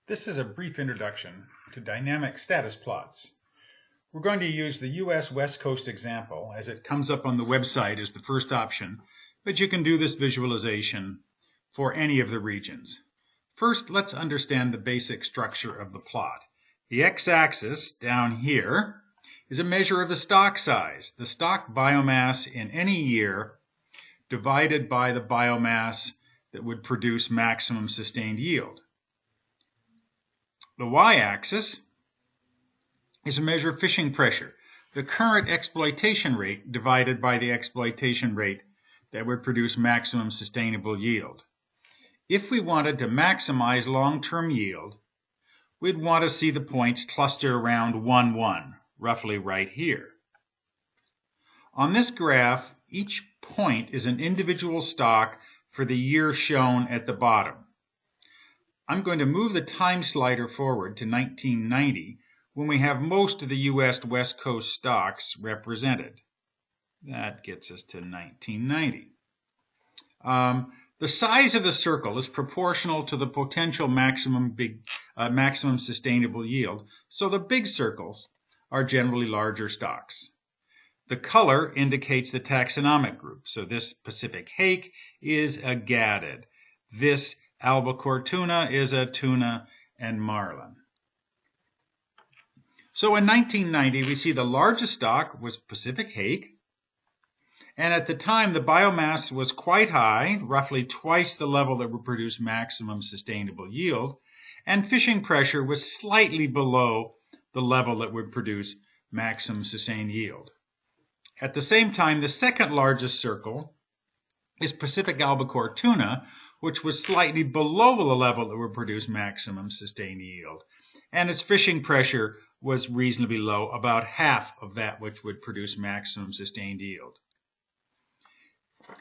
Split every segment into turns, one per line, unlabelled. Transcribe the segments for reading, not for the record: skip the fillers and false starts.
This is a brief introduction to dynamic status plots. We're going to use the U.S. West Coast example as it comes up on the website as the first option, but you can do this visualization for any of the regions. First, let's understand the basic structure of the plot. The x-axis down here is a measure of the stock size, the stock biomass in any year divided by the biomass that would produce maximum sustained yield. The y-axis is a measure of fishing pressure, the current exploitation rate divided by the exploitation rate that would produce maximum sustainable yield. If we wanted to maximize long-term yield, we'd want to see the points cluster around 1, 1, roughly right here. On this graph, each point is an individual stock for the year shown at the bottom. I'm going to move the time slider forward to 1990 when we have most of the U.S. West Coast stocks represented. That gets us to 1990. The size of the circle is proportional to the potential maximum sustainable yield, so the big circles are generally larger stocks. The color indicates the taxonomic group, so this Pacific hake is a gatid. This albacore tuna is a tuna and marlin. So in 1990, we see the largest stock was Pacific hake, and at the time the biomass was quite high, roughly twice the level that would produce maximum sustainable yield, and fishing pressure was slightly below the level that would produce maximum sustained yield. At the same time, the second largest circle is Pacific albacore tuna, which was slightly below the level that would produce maximum sustained yield. And its fishing pressure was reasonably low, about half of that which would produce maximum sustained yield.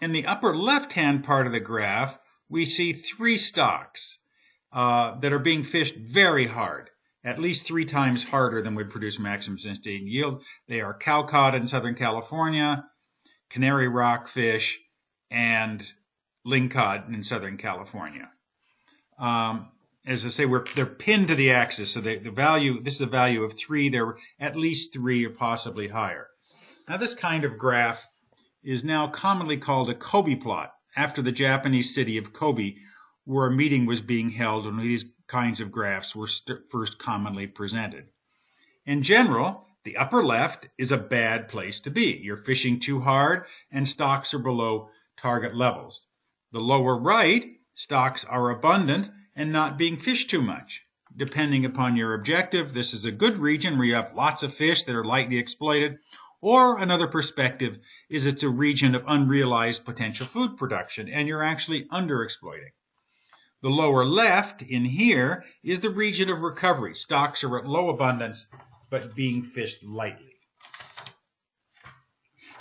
In the upper left-hand part of the graph, we see three stocks that are being fished very hard, at least 3 times harder than would produce maximum sustained yield. They are cowcod in Southern California, canary rockfish, and lingcod in Southern California. As I say, they're pinned to the axis, so this is a value of 3. There were at least 3 or possibly higher. Now, this kind of graph is now commonly called a Kobe plot, after the Japanese city of Kobe, where a meeting was being held when these kinds of graphs were first commonly presented. In general, the upper left is a bad place to be. You're fishing too hard, and stocks are below target levels. The lower right, stocks are abundant and not being fished too much. Depending upon your objective, this is a good region where you have lots of fish that are lightly exploited, or another perspective is it's a region of unrealized potential food production and you're actually underexploiting. The lower left in here is the region of recovery. Stocks are at low abundance but being fished lightly.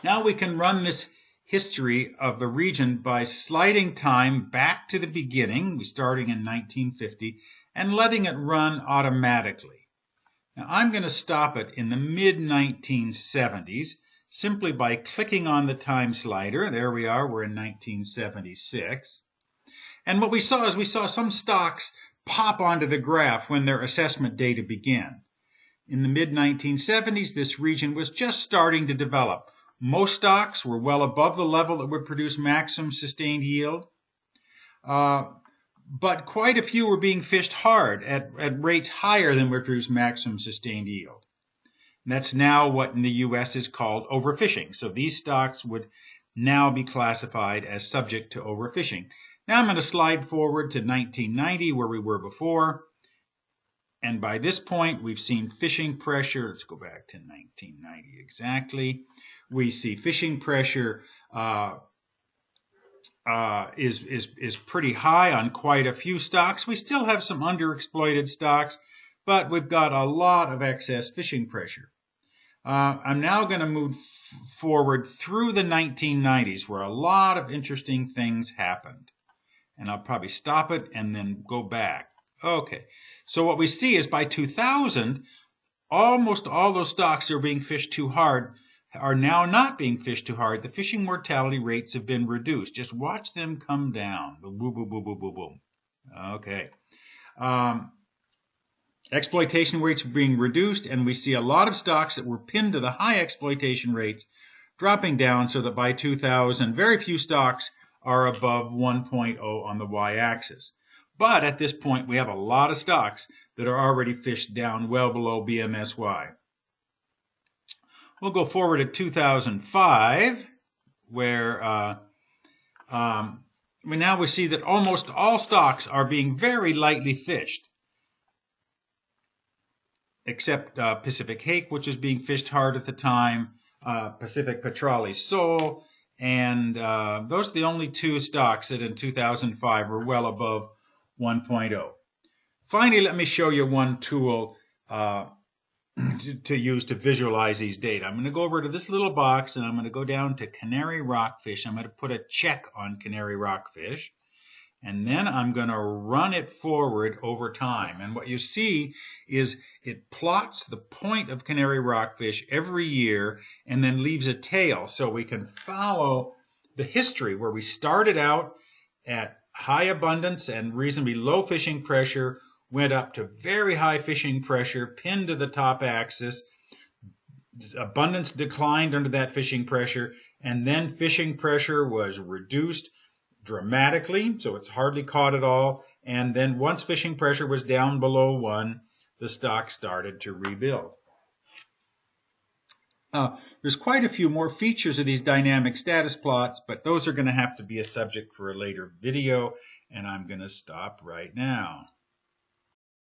Now we can run this history of the region by sliding time back to the beginning, starting in 1950, and letting it run automatically. Now I'm going to stop it in the mid-1970s simply by clicking on the time slider. There we are, we're in 1976. And what we saw is some stocks pop onto the graph when their assessment data began. In the mid-1970s, this region was just starting to develop. Most stocks were well above the level that would produce maximum sustained yield, but quite a few were being fished hard at rates higher than would produce maximum sustained yield. And that's now what in the U.S. is called overfishing. So these stocks would now be classified as subject to overfishing. Now I'm going to slide forward to 1990, where we were before. And by this point, we've seen fishing pressure. Let's go back to 1990 exactly. We see fishing pressure is pretty high on quite a few stocks. We still have some underexploited stocks, but we've got a lot of excess fishing pressure. I'm now going to move forward through the 1990s, where a lot of interesting things happened. And I'll probably stop it and then go back. Okay, so what we see is by 2000, almost all those stocks that are being fished too hard are now not being fished too hard. The fishing mortality rates have been reduced. Just watch them come down. Boom, boom, boom, boom, boom, boom. Okay. Exploitation rates are being reduced, and we see a lot of stocks that were pinned to the high exploitation rates dropping down, so that by 2000, very few stocks are above 1.0 on the y-axis. But at this point, we have a lot of stocks that are already fished down well below BMSY. We'll go forward to 2005, where we see that almost all stocks are being very lightly fished, except Pacific Hake, which is being fished hard at the time, Pacific Petroleum Sol, and those are the only two stocks that in 2005 were well above 1.0. Finally, let me show you one tool to use to visualize these data. I'm going to go over to this little box, and I'm going to go down to Canary Rockfish. I'm going to put a check on Canary Rockfish, and then I'm going to run it forward over time. And what you see is it plots the point of Canary Rockfish every year and then leaves a tail, so we can follow the history where we started out at high abundance and reasonably low fishing pressure, went up to very high fishing pressure, pinned to the top axis. Abundance declined under that fishing pressure, and then fishing pressure was reduced dramatically, so it's hardly caught at all. And then once fishing pressure was down below 1, the stock started to rebuild. There's quite a few more features of these dynamic status plots, but those are going to have to be a subject for a later video, and I'm going to stop right now.